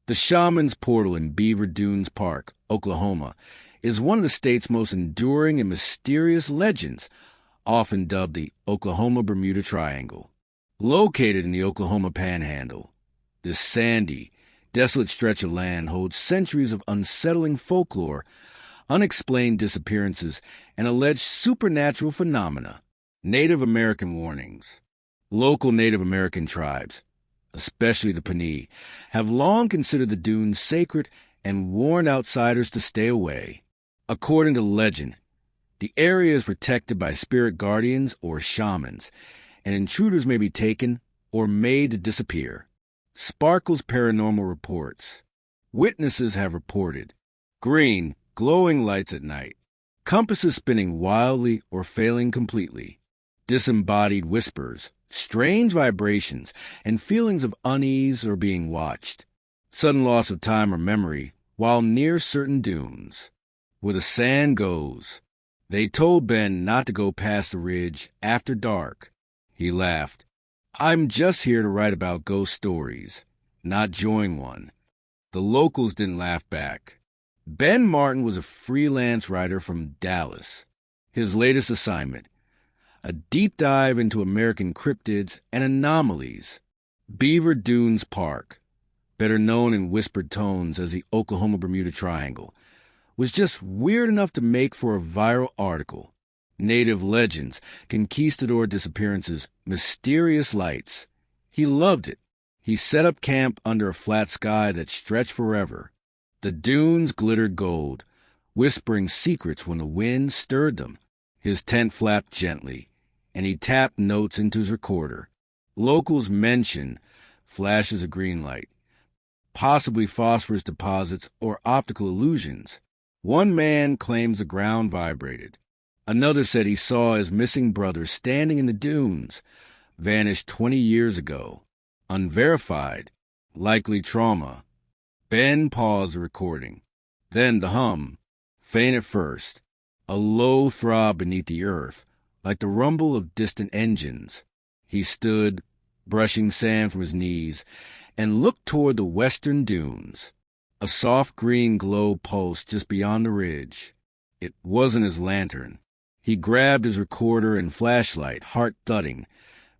The Shaman's Portal in Beaver Dunes Park, Oklahoma, is one of the state's most enduring and mysterious legends, often dubbed the Oklahoma-Bermuda Triangle. Located in the Oklahoma Panhandle, this sandy, desolate stretch of land holds centuries of unsettling folklore, unexplained disappearances, and alleged supernatural phenomena. Native American warnings. Local Native American tribes, especially the Pawnee, have long considered the dunes sacred and warned outsiders to stay away. According to legend, the area is protected by spirit guardians or shamans, and intruders may be taken or made to disappear. Sparkle's paranormal reports. Witnesses have reported green, glowing lights at night, compasses spinning wildly or failing completely, disembodied whispers, strange vibrations, and feelings of unease or being watched, sudden loss of time or memory while near certain dunes. Where the sand goes. They told Ben not to go past the ridge after dark. He laughed. I'm just here to write about ghost stories, not join one. The locals didn't laugh back. Ben Martin was a freelance writer from Dallas. His latest assignment, a deep dive into American cryptids and anomalies. Beaver Dunes Park, better known in whispered tones as the Oklahoma-Bermuda Triangle, was just weird enough to make for a viral article. Native legends, conquistador disappearances, mysterious lights. He loved it. He set up camp under a flat sky that stretched forever. The dunes glittered gold, whispering secrets when the wind stirred them. His tent flapped gently, and he tapped notes into his recorder. Locals mentioned flashes of green light, possibly phosphorus deposits or optical illusions. One man claims the ground vibrated. Another said he saw his missing brother standing in the dunes, vanished 20 years ago. Unverified, likely trauma. Ben paused the recording. Then the hum, faint at first, a low throb beneath the earth, like the rumble of distant engines. He stood, brushing sand from his knees, and looked toward the western dunes. A soft green glow pulsed just beyond the ridge. It wasn't his lantern. He grabbed his recorder and flashlight, heart thudding.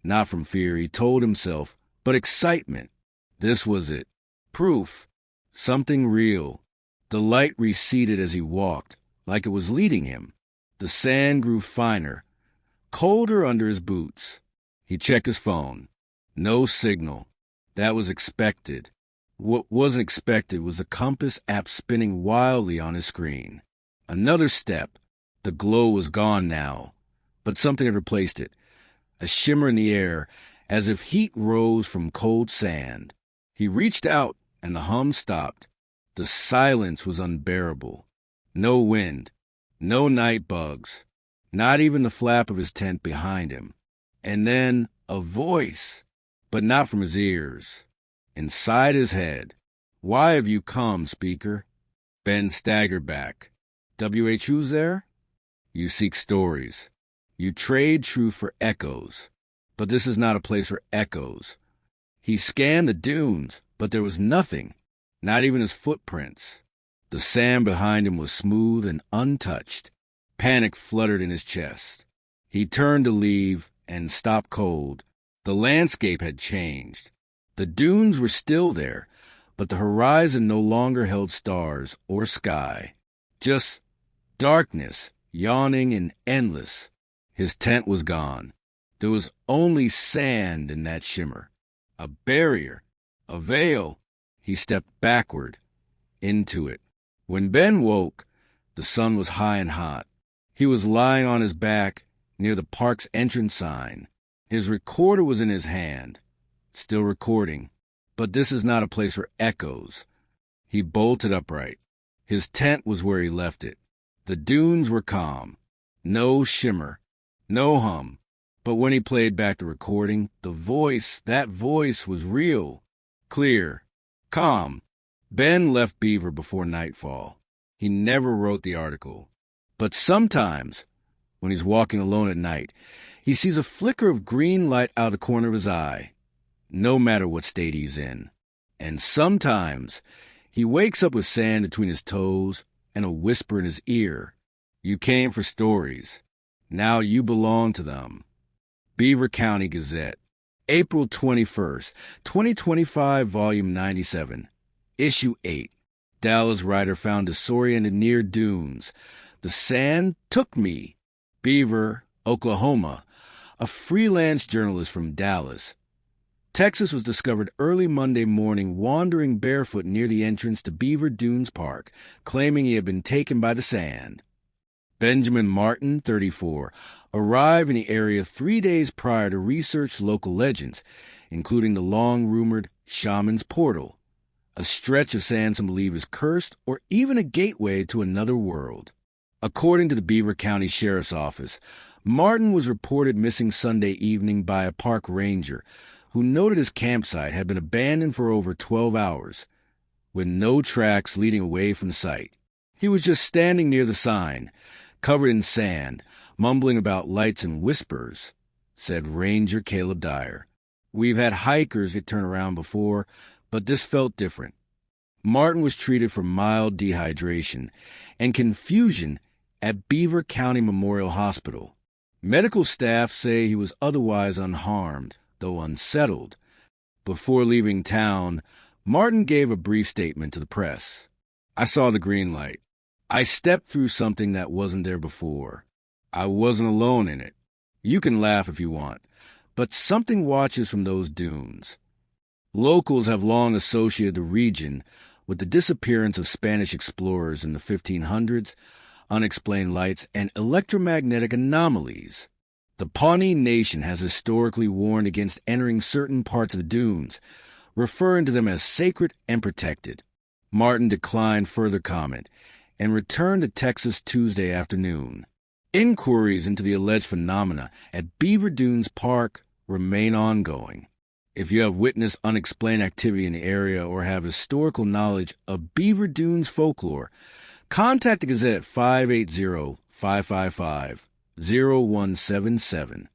Not from fear, he told himself, but excitement. This was it. Proof. Something real. The light receded as he walked, like it was leading him. The sand grew finer, colder under his boots. He checked his phone. No signal. That was expected. What wasn't expected was the compass app spinning wildly on his screen. Another step. The glow was gone now, but something had replaced it. A shimmer in the air, as if heat rose from cold sand. He reached out, and the hum stopped. The silence was unbearable. No wind, no night bugs, not even the flap of his tent behind him. And then a voice, but not from his ears. Inside his head. Why have you come, speaker? Ben staggered back. W.H. who's there? You seek stories. You trade truth for echoes. But this is not a place for echoes. He scanned the dunes, but there was nothing, not even his footprints. The sand behind him was smooth and untouched. Panic fluttered in his chest. He turned to leave and stopped cold. The landscape had changed. The dunes were still there, but the horizon no longer held stars or sky. Just darkness, yawning and endless. His tent was gone. There was only sand in that shimmer. A barrier, a veil. He stepped backward, into it. When Ben woke, the sun was high and hot. He was lying on his back near the park's entrance sign. His recorder was in his hand. Still recording, but this is not a place for echoes. He bolted upright. His tent was where he left it. The dunes were calm. No shimmer, no hum. But when he played back the recording, that voice was real, clear, calm. Ben left Beaver before nightfall. He never wrote the article. But sometimes, when he's walking alone at night, he sees a flicker of green light out of the corner of his eye. No matter what state he's in. And sometimes he wakes up with sand between his toes and a whisper in his ear. You came for stories. Now you belong to them. Beaver County Gazette, April 21st, 2025, Volume 97, Issue 8. Dallas writer found disoriented near dunes. The sand took me. Beaver, Oklahoma. A freelance journalist from Dallas. Texas was discovered early Monday morning wandering barefoot near the entrance to Beaver Dunes Park, claiming he had been taken by the sand. Benjamin Martin, 34, arrived in the area 3 days prior to research local legends, including the long-rumored Shaman's Portal, a stretch of sand some believe is cursed or even a gateway to another world. According to the Beaver County Sheriff's Office, Martin was reported missing Sunday evening by a park ranger who noted his campsite had been abandoned for over 12 hours, with no tracks leading away from the site. He was just standing near the sign, covered in sand, mumbling about lights and whispers, said Ranger Caleb Dyer. We've had hikers get turned around before, but this felt different. Martin was treated for mild dehydration and confusion at Beaver County Memorial Hospital. Medical staff say he was otherwise unharmed, though unsettled. Before leaving town, Martin gave a brief statement to the press. I saw the green light. I stepped through something that wasn't there before. I wasn't alone in it. You can laugh if you want, but something watches from those dunes. Locals have long associated the region with the disappearance of Spanish explorers in the 1500s, unexplained lights, and electromagnetic anomalies. The Pawnee Nation has historically warned against entering certain parts of the dunes, referring to them as sacred and protected. Martin declined further comment and returned to Texas Tuesday afternoon. Inquiries into the alleged phenomena at Beaver Dunes Park remain ongoing. If you have witnessed unexplained activity in the area or have historical knowledge of Beaver Dunes folklore, contact the Gazette at 580-555-0177.